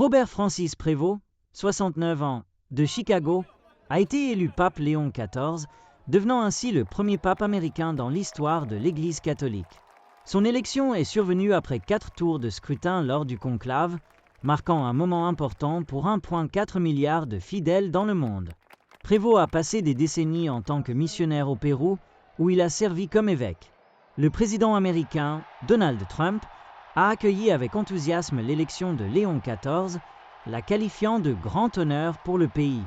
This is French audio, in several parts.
Robert Francis Prévost, 69 ans, de Chicago, a été élu pape Léon XIV, devenant ainsi le premier pape américain dans l'histoire de l'Église catholique. Son élection est survenue après 4 tours de scrutin lors du conclave, marquant un moment important pour 1,4 milliard de fidèles dans le monde. Prévost a passé des décennies en tant que missionnaire au Pérou, où il a servi comme évêque. Le président américain, Donald Trump, a accueilli avec enthousiasme l'élection de Léon XIV, la qualifiant de grand honneur pour le pays.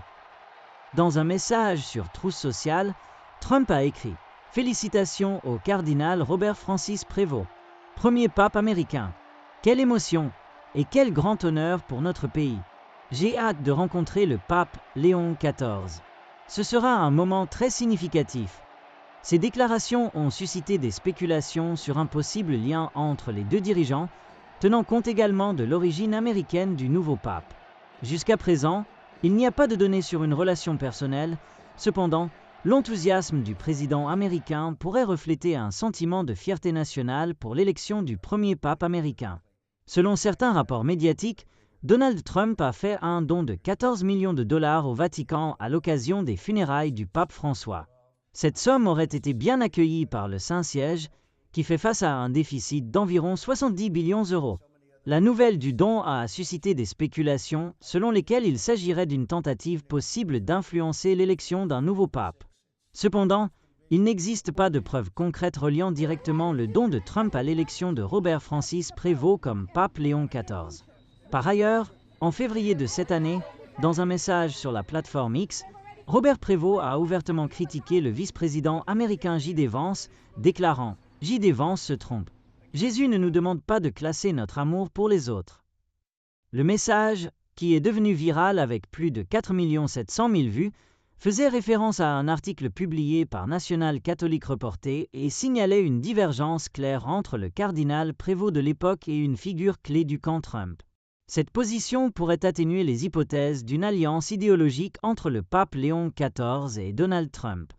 Dans un message sur Truth Social, Trump a écrit « Félicitations au cardinal Robert Francis Prévost, premier pape américain. Quelle émotion et quel grand honneur pour notre pays. J'ai hâte de rencontrer le pape Léon XIV. Ce sera un moment très significatif. » Ces déclarations ont suscité des spéculations sur un possible lien entre les deux dirigeants, tenant compte également de l'origine américaine du nouveau pape. Jusqu'à présent, il n'y a pas de données sur une relation personnelle. Cependant, l'enthousiasme du président américain pourrait refléter un sentiment de fierté nationale pour l'élection du premier pape américain. Selon certains rapports médiatiques, Donald Trump a fait un don de 14 millions de dollars au Vatican à l'occasion des funérailles du pape François. Cette somme aurait été bien accueillie par le Saint-Siège, qui fait face à un déficit d'environ 70 billions d'euros. La nouvelle du don a suscité des spéculations selon lesquelles il s'agirait d'une tentative possible d'influencer l'élection d'un nouveau pape. Cependant, il n'existe pas de preuves concrètes reliant directement le don de Trump à l'élection de Robert Francis Prévost comme pape Léon XIV. Par ailleurs, en février de cette année, dans un message sur la plateforme X, Robert Prévost a ouvertement critiqué le vice-président américain J.D. Vance, déclarant « J.D. Vance se trompe. Jésus ne nous demande pas de classer notre amour pour les autres. » Le message, qui est devenu viral avec plus de 4 700 000 vues, faisait référence à un article publié par National Catholic Reporter et signalait une divergence claire entre le cardinal Prévost de l'époque et une figure clé du camp Trump. Cette position pourrait atténuer les hypothèses d'une alliance idéologique entre le pape Léon XIV et Donald Trump.